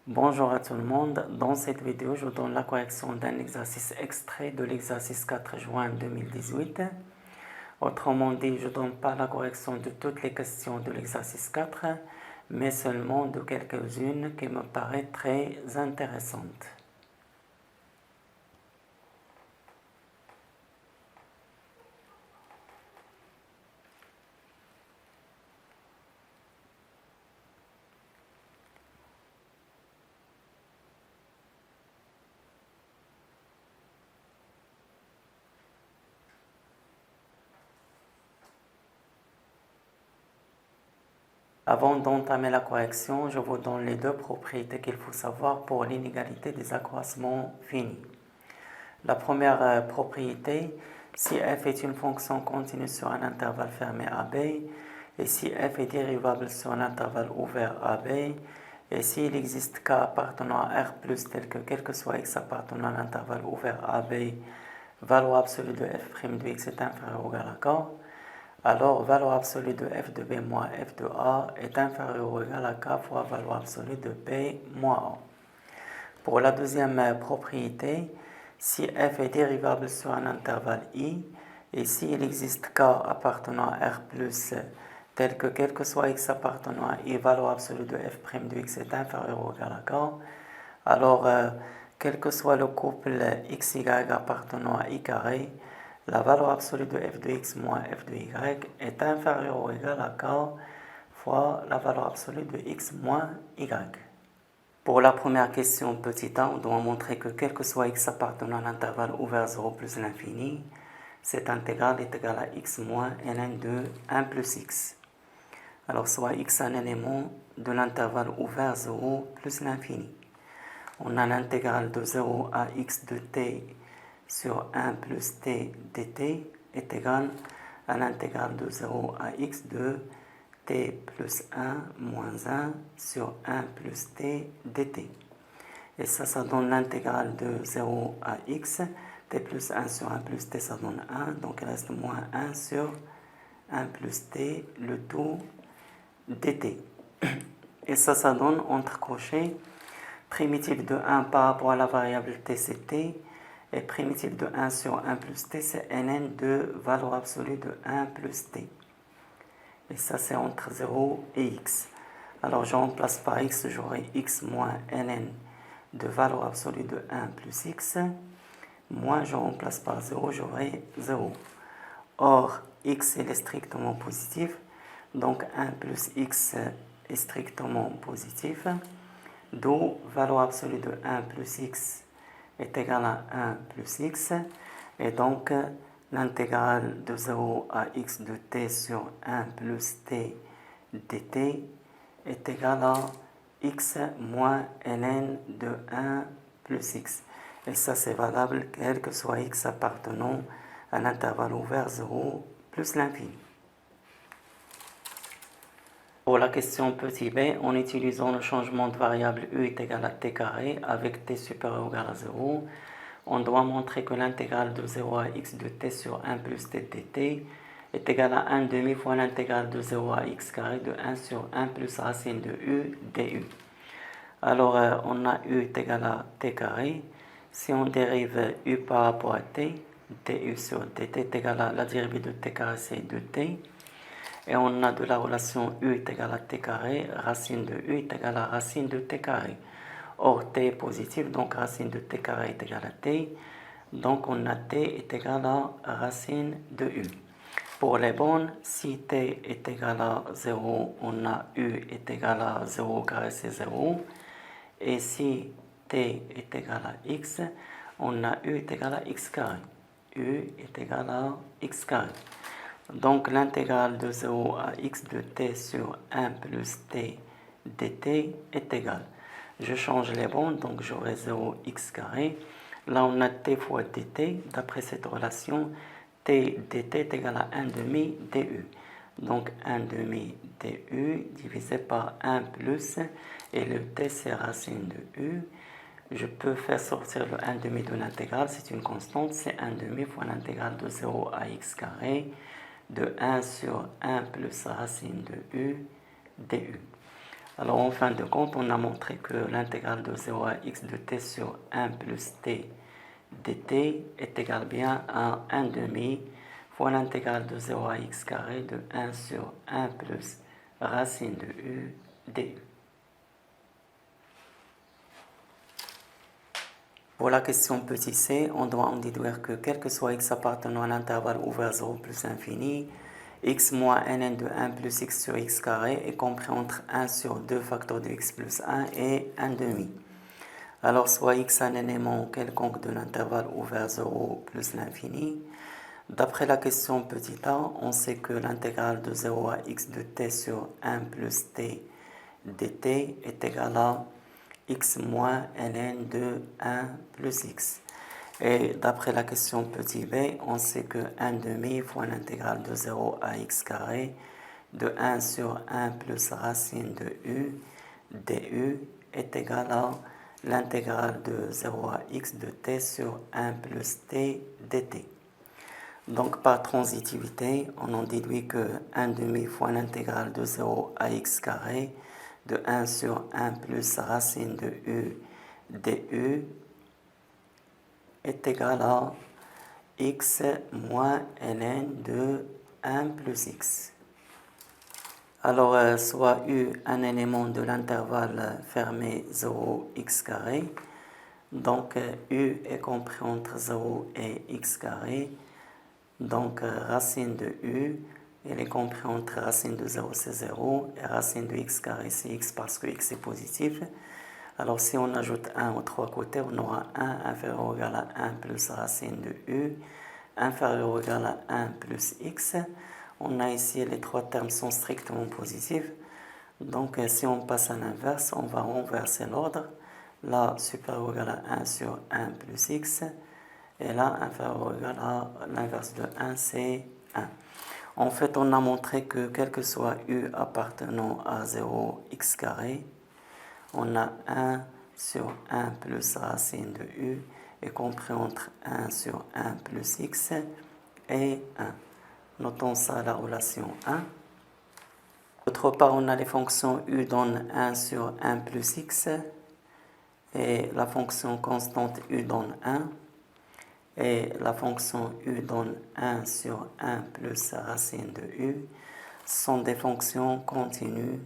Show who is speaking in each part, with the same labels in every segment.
Speaker 1: Bonjour à tout le monde. Dans cette vidéo, je vous donne la correction d'un exercice extrait de l'exercice 4 juin 2018. Autrement dit, je ne donne pas la correction de toutes les questions de l'exercice 4, mais seulement de quelques-unes qui me paraissent très intéressantes. Avant d'entamer la correction, je vous donne les deux propriétés qu'il faut savoir pour l'inégalité des accroissements finis. La première propriété, si f est une fonction continue sur un intervalle fermé AB, et si f est dérivable sur un intervalle ouvert AB, et s'il existe k appartenant à R plus tel que quel que soit x appartenant à l'intervalle ouvert AB, valeur absolue de f' de x est inférieure ou égale à k, alors valeur absolue de f de b moins f de a est inférieure ou égale à k fois valeur absolue de b moins a. Pour la deuxième propriété, si f est dérivable sur un intervalle i, et s'il existe k appartenant à R plus tel que quel que soit x appartenant à i, valeur absolue de f' de x est inférieure ou égale à k, alors quel que soit le couple xy appartenant à i carré, la valeur absolue de f de x moins f de y est inférieure ou égale à k fois la valeur absolue de x moins y. Pour la première question petit a, on doit montrer que quel que soit x appartenant à l'intervalle ouvert 0 plus l'infini, cette intégrale est égale à x moins ln de 1 plus x. Alors soit x un élément de l'intervalle ouvert 0 plus l'infini. On a l'intégrale de 0 à x de t sur 1 plus t dt est égale à l'intégrale de 0 à x de t plus 1 moins 1 sur 1 plus t dt. Et ça donne l'intégrale de 0 à x, t plus 1 sur 1 plus t, ça donne 1, donc il reste moins 1 sur 1 plus t, le tout dt. Et ça donne, entre crochets, primitive de 1 par rapport à la variable t, c'est t, et primitive de 1 sur 1 plus t, c'est ln de valeur absolue de 1 plus t. Et ça, c'est entre 0 et x. Alors, je remplace par x, j'aurai x moins ln de valeur absolue de 1 plus x. Moins, je remplace par 0, j'aurai 0. Or, x, il est strictement positif. Donc, 1 plus x est strictement positif. D'où valeur absolue de 1 plus x est égale à 1 plus x. Et donc, l'intégrale de 0 à x de t sur 1 plus t dt est égale à x moins ln de 1 plus x. Et ça, c'est valable quel que soit x appartenant à l'intervalle ouvert 0 plus l'infini. Pour la question petit b, en utilisant le changement de variable u est égal à t carré avec t supérieur ou égal à 0, on doit montrer que l'intégrale de 0 à x de t sur 1 plus t dt est égale à 1 demi fois l'intégrale de 0 à x carré de 1 sur 1 plus racine de u du. Alors, on a u est égal à t carré. Si on dérive u par rapport à t, du sur dt est égal à la dérivée de t carré, c'est 2t. Et on a de la relation u est égal à t carré, racine de u est égal à racine de t carré. Or, t est positif, donc racine de t carré est égal à t. Donc, on a t est égal à racine de u. Pour les bornes, si t est égal à 0, on a u est égal à 0 carré, c'est 0. Et si t est égal à x, on a u est égal à x carré. u est égal à x carré. Donc, l'intégrale de 0 à x de t sur 1 plus t dt est égale. Je change les bornes, donc j'aurai 0x carré. Là, on a t fois dt. D'après cette relation, t dt est égal à 1 demi du. Donc, 1 demi du divisé par 1 plus, et le t, c'est racine de u. Je peux faire sortir le 1 demi de l'intégrale, c'est une constante, c'est 1 demi fois l'intégrale de 0 à x carré de 1 sur 1 plus racine de u du. Alors en fin de compte, on a montré que l'intégrale de 0 à x de t sur 1 plus t dt est égal bien à 1 demi fois l'intégrale de 0 à x carré de 1 sur 1 plus racine de u du. Pour la question petit c, on doit en déduire que quel que soit x appartenant à l'intervalle ouvert 0 plus infini, x moins ln de 1 plus x sur x carré est compris entre 1 sur 2 facteurs de x plus 1 et 1 demi. Alors soit x un élément quelconque de l'intervalle ouvert 0 plus l'infini. D'après la question petit a, on sait que l'intégrale de 0 à x de t sur 1 plus t dt est égale à x moins ln de 1 plus x. Et d'après la question petit b, on sait que 1 demi fois l'intégrale de 0 à x carré de 1 sur 1 plus racine de u du est égal à l'intégrale de 0 à x de t sur 1 plus t dt. Donc par transitivité, on en déduit que 1 demi fois l'intégrale de 0 à x carré de 1 sur 1 plus racine de u du est égal à x moins ln de 1 plus x. Alors, soit u un élément de l'intervalle fermé 0x carré, donc u est compris entre 0 et x carré, donc racine de u, elle est compris entre racine de 0 c'est 0 et racine de x carré c'est x parce que x est positif. Alors si on ajoute 1 aux trois côtés, on aura 1 inférieur ou égal à 1 plus racine de u, inférieur ou égal à 1 plus x. On a ici les trois termes sont strictement positifs. Donc si on passe à l'inverse, on va renverser l'ordre. Là, supérieur ou égal à 1 sur 1 plus x. Et là, inférieur ou égal à l'inverse de 1, c'est 1. En fait, on a montré que quel que soit u appartenant à 0x carré, on a 1 sur 1 plus racine de u est compris entre 1 sur 1 plus x et 1. Notons ça la relation 1. D'autre part, on a les fonctions u donne 1 sur 1 plus x et la fonction constante u donne 1 et la fonction u donne 1 sur 1 plus racine de u sont des fonctions continues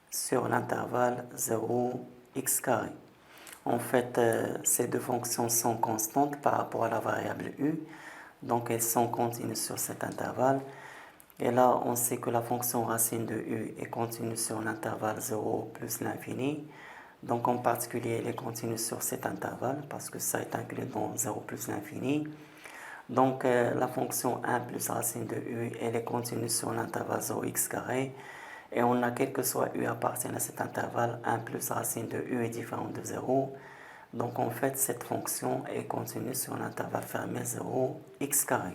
Speaker 1: sur l'intervalle 0x carré. En fait, ces deux fonctions sont constantes par rapport à la variable u, donc elles sont continues sur cet intervalle. Et là, on sait que la fonction racine de u est continue sur l'intervalle 0 plus l'infini. Donc en particulier, elle est continue sur cet intervalle parce que ça est inclus dans 0 plus l'infini. Donc la fonction 1 plus racine de u, elle est continue sur l'intervalle 0x carré. Et on a quel que soit u appartient à cet intervalle, 1 plus racine de u est différent de 0. Donc en fait, cette fonction est continue sur l'intervalle fermé 0x carré.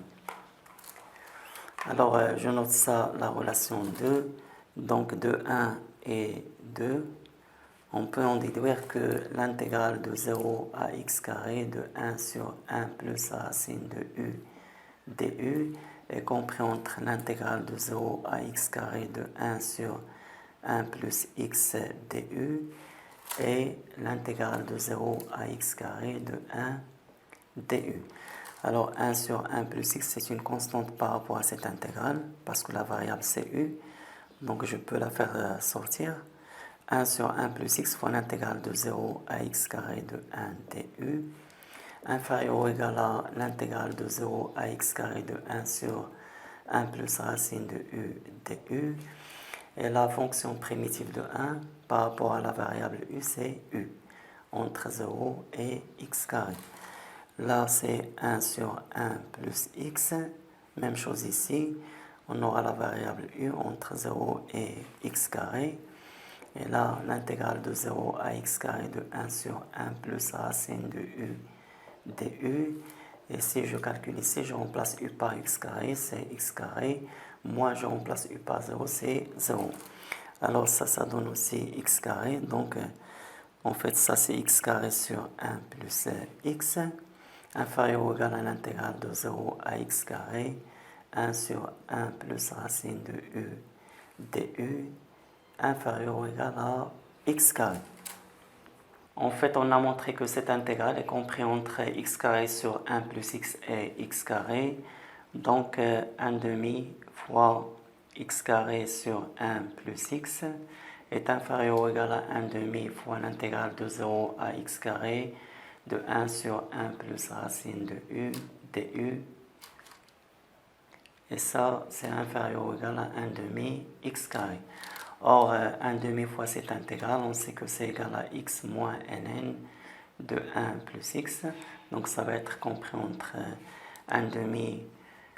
Speaker 1: Alors je note ça, la relation 2. Donc de 1 et 2, on peut en déduire que l'intégrale de 0 à x carré de 1 sur 1 plus racine de u du est compris entre l'intégrale de 0 à x carré de 1 sur 1 plus x du et l'intégrale de 0 à x carré de 1 du. Alors 1 sur 1 plus x, c'est une constante par rapport à cette intégrale, parce que la variable c'est u, donc je peux la faire sortir. 1 sur 1 plus x fois l'intégrale de 0 à x carré de 1 du, inférieur ou égal à l'intégrale de 0 à x carré de 1 sur 1 plus racine de u du, et la fonction primitive de 1 par rapport à la variable u, c'est u, entre 0 et x carré. Là, c'est 1 sur 1 plus x. Même chose ici. On aura la variable u entre 0 et x carré. Et là, l'intégrale de 0 à x carré de 1 sur 1 plus racine de u du. Et si je calcule ici, je remplace u par x carré, c'est x carré. Moi, je remplace u par 0, c'est 0. Alors ça donne aussi x carré. Donc, en fait, ça, c'est x carré sur 1 plus x. Inférieur ou égal à l'intégrale de 0 à x carré, 1 sur 1 plus racine de u du, inférieur ou égal à x carré. En fait, on a montré que cette intégrale est comprise entre x carré sur 1 plus x et x carré. Donc, 1 demi fois x carré sur 1 plus x est inférieur ou égal à 1 demi fois l'intégrale de 0 à x carré de 1 sur 1 plus racine de u du. Et ça, c'est inférieur ou égal à 1 demi x carré. Or, 1 demi fois cette intégrale, on sait que c'est égal à x moins ln de 1 plus x. Donc, ça va être compris entre 1 demi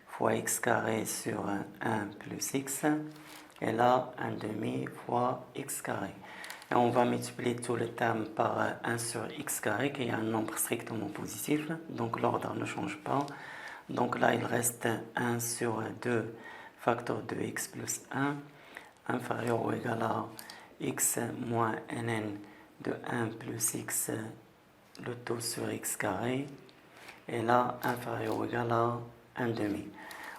Speaker 1: fois x carré sur 1 plus x. Et là, 1 demi fois x carré. Et on va multiplier tous les termes par 1 sur x carré, qui est un nombre strictement positif. Donc, l'ordre ne change pas. Donc là, il reste 1 sur 2 facteur de x plus 1 inférieur ou égal à x moins ln de 1 plus x, le tout sur x carré, et là inférieur ou égal à 1 demi.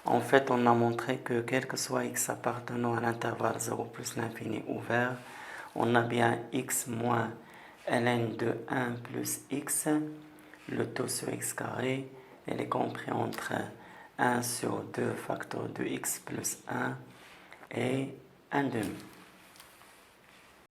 Speaker 1: En fait, on a montré que quel que soit x appartenant à l'intervalle 0 plus l'infini ouvert, on a bien x moins ln de 1 plus x, le tout sur x carré, elle est comprise entre 1 sur 2 facteur de x plus 1 et 1 demi.